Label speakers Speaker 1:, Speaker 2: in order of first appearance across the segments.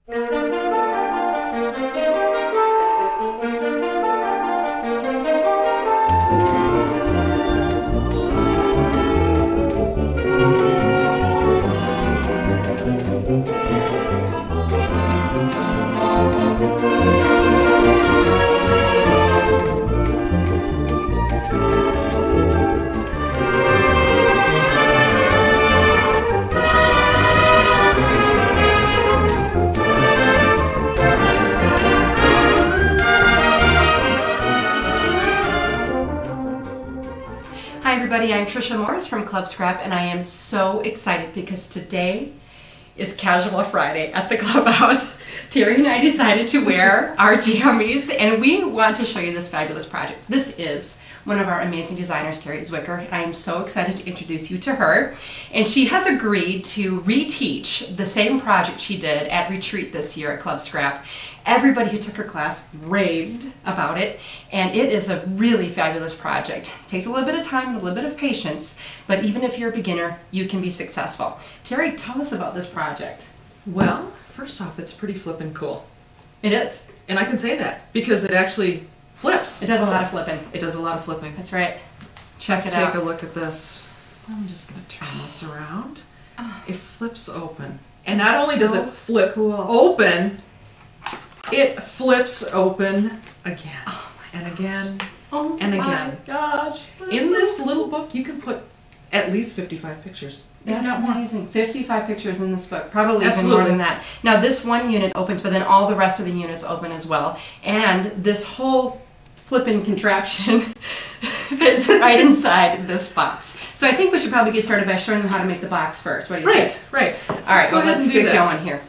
Speaker 1: Hi everybody, I'm Tricia Morris from Club Scrap, and I am so excited because today is Casual Friday at the clubhouse. Terry and I decided to wear our jammies, and we want to show you this fabulous project. This is one of our amazing designers, Terri Zwicker, and I am so excited to introduce you to her. And she has agreed to reteach the same project she did at Retreat this year at Club Scrap. Everybody who took her class raved about it, and it is a really fabulous project. It takes a little bit of time and a little bit of patience, but even if you're a beginner, you can be successful. Terry, tell us about this project.
Speaker 2: Well, first off, it's pretty flippin' cool.
Speaker 1: It is.
Speaker 2: And I can say that because it actually flips.
Speaker 1: It does a lot of flipping.
Speaker 2: It does a lot of flipping.
Speaker 1: That's right. Check
Speaker 2: Let's
Speaker 1: it out.
Speaker 2: take a look at this. I'm just going to turn this around. It flips open. And not only does it flip open, it flips open again and again and again.
Speaker 1: My gosh.
Speaker 2: In this little book, you can put at least 55 pictures.
Speaker 1: That's
Speaker 2: if not more.
Speaker 1: amazing. 55 pictures in this book, probably
Speaker 2: Absolutely.
Speaker 1: even more than that. Now this one unit opens, but then all the rest of the units open as well. And this whole flipping contraption fits right inside this box. So I think we should probably get started by showing them how to make the box first. What do you say?
Speaker 2: Right.
Speaker 1: All right, well, let's get going here.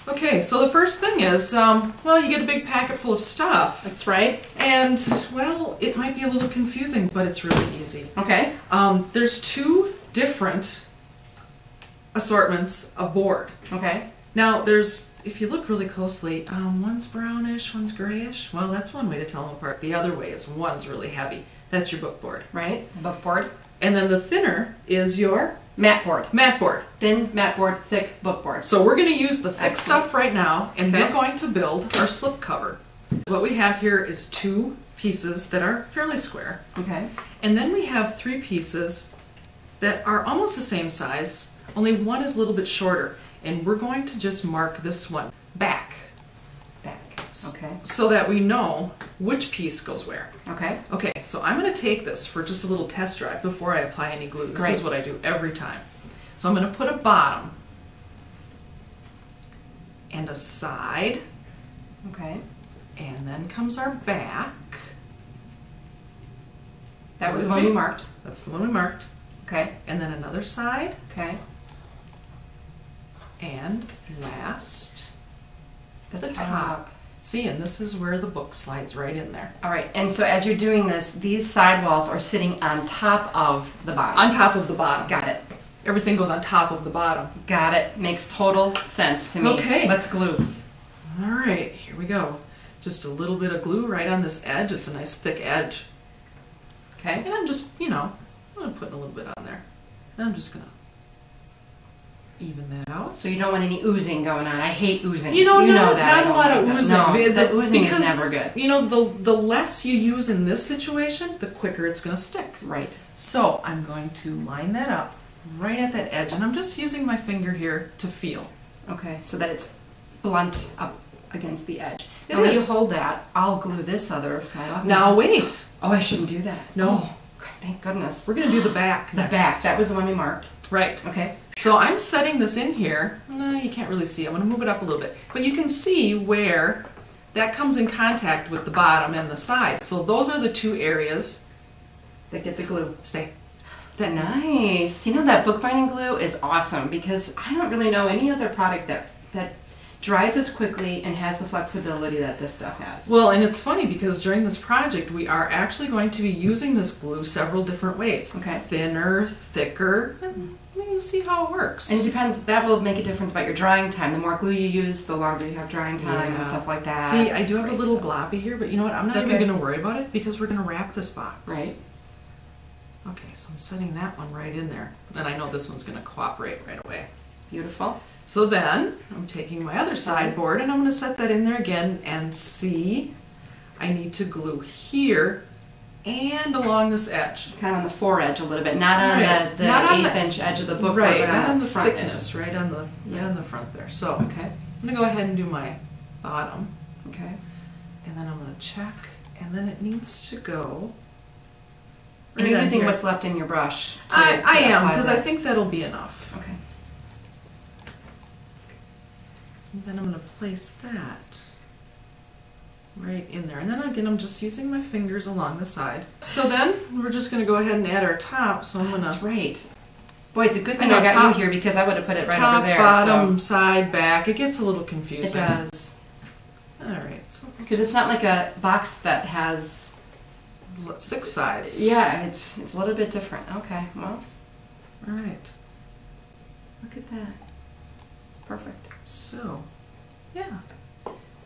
Speaker 2: Okay, so the first thing is, well, you get a big packet full of stuff.
Speaker 1: That's right.
Speaker 2: And, well, it might be a little confusing, but it's really easy.
Speaker 1: Okay.
Speaker 2: There's two different assortments of board.
Speaker 1: Okay.
Speaker 2: Now, there's, if you look really closely, one's brownish, one's grayish. Well, that's one way to tell them apart. The other way is one's really heavy. That's your book board.
Speaker 1: Right, book board.
Speaker 2: And then the thinner is your
Speaker 1: Mat board.
Speaker 2: mat board.
Speaker 1: Thin mat board, thick book board.
Speaker 2: So we're going to use the thick
Speaker 1: Excellent.
Speaker 2: stuff right now, and
Speaker 1: Okay.
Speaker 2: we're going to build our slip cover. What we have here is two pieces that are fairly square.
Speaker 1: Okay.
Speaker 2: And then we have three pieces that are almost the same size, only one is a little bit shorter. And we're going to just mark this one back.
Speaker 1: Back. Okay.
Speaker 2: So that we know which piece goes where.
Speaker 1: Okay.
Speaker 2: Okay, so I'm going to take this for just a little test drive before I apply any glue. This
Speaker 1: Great.
Speaker 2: is what I do every time. So I'm going to put a bottom and a side,
Speaker 1: Okay.
Speaker 2: and then comes our back.
Speaker 1: That was the one we marked.
Speaker 2: That's the one we marked.
Speaker 1: Okay.
Speaker 2: And then another side,
Speaker 1: Okay.
Speaker 2: and last,
Speaker 1: The
Speaker 2: top. See, and this is where the book slides right in there.
Speaker 1: All right, and so as you're doing this, these sidewalls are sitting on top of the bottom.
Speaker 2: On top of the bottom.
Speaker 1: Got it.
Speaker 2: Everything goes on top of the bottom.
Speaker 1: Got it. Makes total sense to me.
Speaker 2: Okay.
Speaker 1: Let's glue.
Speaker 2: All right, here we go. Just a little bit of glue right on this edge. It's a nice thick edge.
Speaker 1: Okay.
Speaker 2: And I'm just, I'm going to put a little bit on there. And I'm just going to even that out.
Speaker 1: So you don't want any oozing going on. I hate oozing.
Speaker 2: You know,
Speaker 1: that. I
Speaker 2: not a
Speaker 1: don't
Speaker 2: lot of
Speaker 1: like that.
Speaker 2: oozing.
Speaker 1: No, the oozing
Speaker 2: because,
Speaker 1: is never good.
Speaker 2: You know, the less you use in this situation, the quicker it's going to stick.
Speaker 1: Right.
Speaker 2: So I'm going to line that up right at that edge, and I'm just using my finger here to feel.
Speaker 1: Okay, so that it's blunt up against the edge.
Speaker 2: It
Speaker 1: Now when you
Speaker 2: is.
Speaker 1: hold that, I'll glue this other side off.
Speaker 2: Now wait.
Speaker 1: Oh, I shouldn't do that.
Speaker 2: No.
Speaker 1: Oh, thank goodness.
Speaker 2: We're going to do the back
Speaker 1: The
Speaker 2: next.
Speaker 1: back. That was the one we marked.
Speaker 2: Right.
Speaker 1: Okay.
Speaker 2: So I'm setting this in here. No, you can't really see. I'm going to move it up a little bit. But you can see where that comes in contact with the bottom and the side. So those are the two areas
Speaker 1: That get the glue.
Speaker 2: Stay.
Speaker 1: Nice. You know, that bookbinding glue is awesome because I don't really know any other product that dries as quickly and has the flexibility that this stuff has.
Speaker 2: Well, and it's funny because during this project we are actually going to be using this glue several different ways.
Speaker 1: Okay.
Speaker 2: Thinner, thicker, and you'll see how it works.
Speaker 1: And it depends, that will make a difference about your drying time. The more glue you use, the longer you have drying time and
Speaker 2: Yeah.
Speaker 1: stuff like that.
Speaker 2: See, I do have
Speaker 1: Great
Speaker 2: a little
Speaker 1: stuff.
Speaker 2: gloppy here, but you know what? I'm
Speaker 1: It's
Speaker 2: not even
Speaker 1: okay.
Speaker 2: going to worry about it because we're going to wrap this box.
Speaker 1: Right.
Speaker 2: Okay, so I'm setting that one right in there. And I know this one's going to cooperate right away.
Speaker 1: Beautiful.
Speaker 2: So then I'm taking my other sideboard and I'm going to set that in there again and see I need to glue here and along this edge.
Speaker 1: Kind of on the foredge a little bit, not on the
Speaker 2: not on
Speaker 1: 1/8 inch edge of the book,
Speaker 2: right,
Speaker 1: but
Speaker 2: not on the
Speaker 1: front
Speaker 2: thickness, right on the front there. So
Speaker 1: Okay.
Speaker 2: I'm going to go ahead and do my bottom.
Speaker 1: Okay.
Speaker 2: And then I'm going to check, and then it needs to go.
Speaker 1: And you're using what's left in your brush.
Speaker 2: I am, because I think that'll be enough.
Speaker 1: Okay.
Speaker 2: And then I'm going to place that right in there. And then again, I'm just using my fingers along the side. So then we're just going to go ahead and add our top. So I'm going to.
Speaker 1: That's right. Boy, it's a good thing I got you here because I would have put it right over there.
Speaker 2: Top, bottom, side, back. It gets a little confusing.
Speaker 1: It does.
Speaker 2: All right.
Speaker 1: Because it's not like a box that has
Speaker 2: 6 sides.
Speaker 1: Yeah, it's a little bit different. Okay, well.
Speaker 2: All right.
Speaker 1: Look at that. Perfect.
Speaker 2: So, yeah.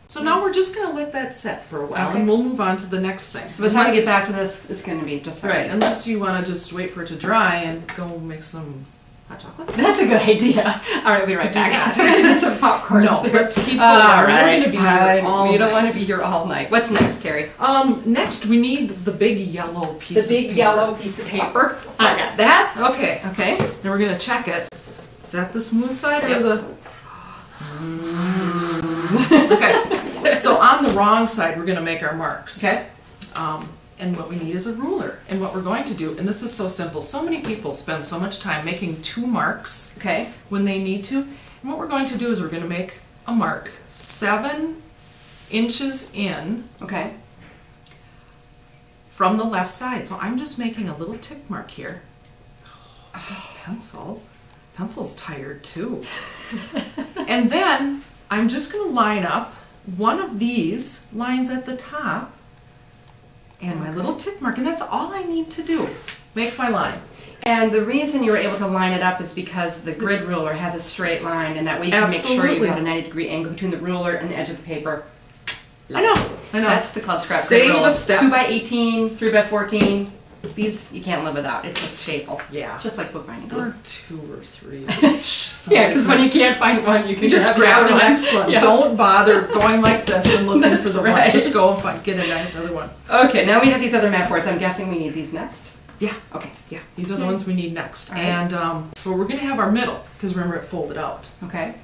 Speaker 2: So now we're just going to let that set for a while, and we'll move on to the next thing.
Speaker 1: So by the time we get back to this, it's going to be just
Speaker 2: right. Unless you want to just wait for it to dry and go make some hot chocolate.
Speaker 1: That's a good idea. All right, we'll be right back. Get some popcorn.
Speaker 2: No, let's keep going.
Speaker 1: All right.
Speaker 2: We're going to be here all night.
Speaker 1: You don't want to be here all night. What's next, Terry?
Speaker 2: Next we need the big yellow piece.
Speaker 1: The big yellow piece of paper.
Speaker 2: I got that. Okay.
Speaker 1: Okay.
Speaker 2: Then we're going to check it. Is that the smooth side or the? Okay. So on the wrong side, we're going to make our marks.
Speaker 1: Okay.
Speaker 2: And what we need is a ruler. And what we're going to do, and this is so simple, so many people spend so much time making 2 marks when they need to. And what we're going to do is we're going to make a mark 7 inches in from the left side. So I'm just making a little tick mark here. Oh, this pencil's tired too. And then I'm just going to line up one of these lines at the top and my little tick mark, and that's all I need to do. Make my line.
Speaker 1: And the reason you were able to line it up is because the grid ruler has a straight line, and that way you can make sure you've got a 90-degree angle between the ruler and the edge of the paper.
Speaker 2: I know.
Speaker 1: That's the Club Scrap
Speaker 2: Save
Speaker 1: grid ruler.
Speaker 2: a step.
Speaker 1: 2x18, 3x14. These you can't live without. It's a staple.
Speaker 2: Yeah.
Speaker 1: Just like bookbinding glue.
Speaker 2: Or 2 or 3.
Speaker 1: Yeah, because when you can't find one, you can
Speaker 2: just grab the next one.
Speaker 1: Yeah.
Speaker 2: Don't bother going like this and looking for the one. Just go and get another one.
Speaker 1: Okay, now we have these other mat boards. I'm guessing we need these next.
Speaker 2: Yeah.
Speaker 1: Okay.
Speaker 2: Yeah. These are the ones we need next.
Speaker 1: Right.
Speaker 2: And so we're going to have our middle because remember it folded out.
Speaker 1: Okay.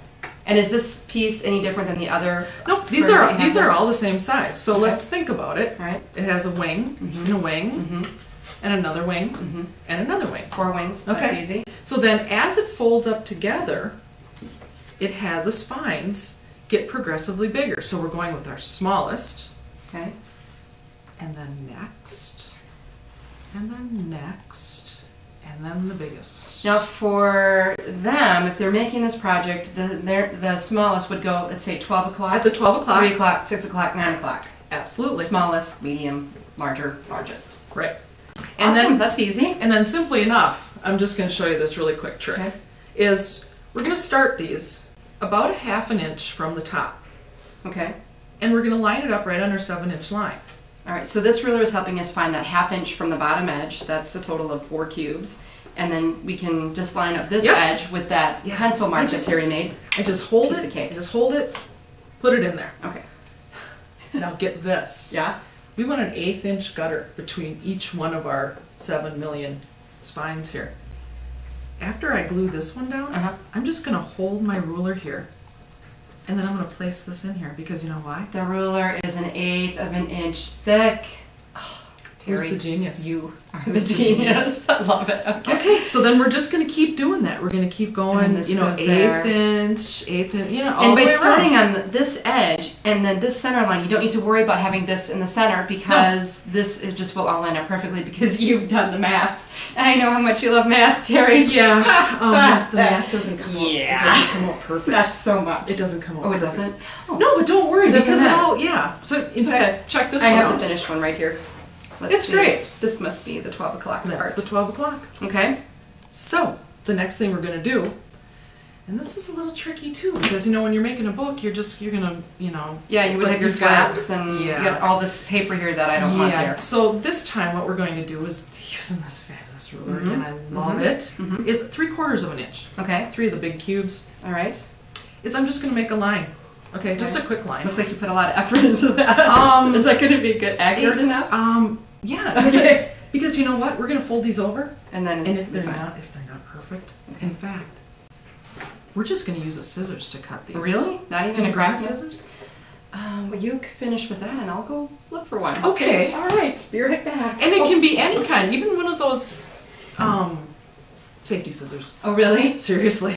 Speaker 1: And is this piece any different than the other?
Speaker 2: Nope. These are all the same size. So let's think about it.
Speaker 1: All right.
Speaker 2: It has a wing and a wing. And another wing, and another wing.
Speaker 1: 4 wings, that's easy.
Speaker 2: So then as it folds up together, the spines get progressively bigger. So we're going with our smallest.
Speaker 1: Okay.
Speaker 2: And then next, and then next, and then the biggest.
Speaker 1: Now for them, if they're making this project, the smallest would go, let's say 12 o'clock.
Speaker 2: At the 12 o'clock.
Speaker 1: 3 o'clock, 6 o'clock, 9 o'clock.
Speaker 2: Absolutely.
Speaker 1: Smallest, medium, larger, largest.
Speaker 2: Right.
Speaker 1: And then that's easy.
Speaker 2: And then simply enough, I'm just going to show you this really quick trick. Is we're going to start these about 1/2 inch from the top.
Speaker 1: Okay.
Speaker 2: And we're going to line it up right on our 7-inch line.
Speaker 1: All right, so this ruler is helping us find that 1/2 inch from the bottom edge. That's a total of 4 cubes. And then we can just line up this edge with that pencil mark that Terry made.
Speaker 2: I just hold
Speaker 1: Piece
Speaker 2: it.
Speaker 1: of cake.
Speaker 2: I just hold it, put it in there.
Speaker 1: Okay.
Speaker 2: Now get this.
Speaker 1: Yeah?
Speaker 2: We want an 1/8 inch gutter between each one of our 7 million spines here. After I glue this one down, I'm just going to hold my ruler here. And then I'm going to place this in here because you know why?
Speaker 1: The ruler is 1/8 of an inch thick. Oh, Terry,
Speaker 2: who's the genius?
Speaker 1: You are the genius. I love it.
Speaker 2: Okay, so then we're just going to keep doing that. We're going to keep going, you know, 1/8 inch, you know, all
Speaker 1: and
Speaker 2: the
Speaker 1: by
Speaker 2: way
Speaker 1: starting
Speaker 2: around.
Speaker 1: on this edge and then this center line, you don't need to worry about having this in the center because this it just will all line up perfectly because you've done the math. And I know how much you love math, Terry.
Speaker 2: Yeah, the math doesn't come out. It doesn't come out perfect.
Speaker 1: That's so much.
Speaker 2: It doesn't come out.
Speaker 1: Oh, it
Speaker 2: perfect.
Speaker 1: doesn't? Oh.
Speaker 2: No, but don't worry because it all,
Speaker 1: matter.
Speaker 2: So in fact, check this one
Speaker 1: out. I
Speaker 2: out.
Speaker 1: have the finished one right here.
Speaker 2: It's great.
Speaker 1: This must be the 12 o'clock part.
Speaker 2: That's the 12 o'clock.
Speaker 1: Okay.
Speaker 2: So the next thing we're going to do, and this is a little tricky too, because you know when you're making a book, you're gonna, you know.
Speaker 1: Yeah, you would have your flaps and you got all this paper here that I don't want there.
Speaker 2: So this time what we're going to do is using this fabulous ruler again. I love it. Is 3/4 of an inch.
Speaker 1: Okay.
Speaker 2: 3 of the big cubes.
Speaker 1: All right.
Speaker 2: is I'm just going to make a line. Okay, just a quick line.
Speaker 1: Looks like you put a lot of effort into that. Is that going to be good, accurate enough?
Speaker 2: Yeah. Because you know what? We're going to fold these over.
Speaker 1: And
Speaker 2: if they're not perfect, in fact, we're just going to use the scissors to cut these.
Speaker 1: Really? Not even
Speaker 2: Did
Speaker 1: a
Speaker 2: you grab
Speaker 1: craft
Speaker 2: scissors?
Speaker 1: Well, you finish with that, and I'll go look for one.
Speaker 2: Okay.
Speaker 1: All right. Be right back.
Speaker 2: And it can be any kind, even one of those safety scissors.
Speaker 1: Oh, really?
Speaker 2: Seriously.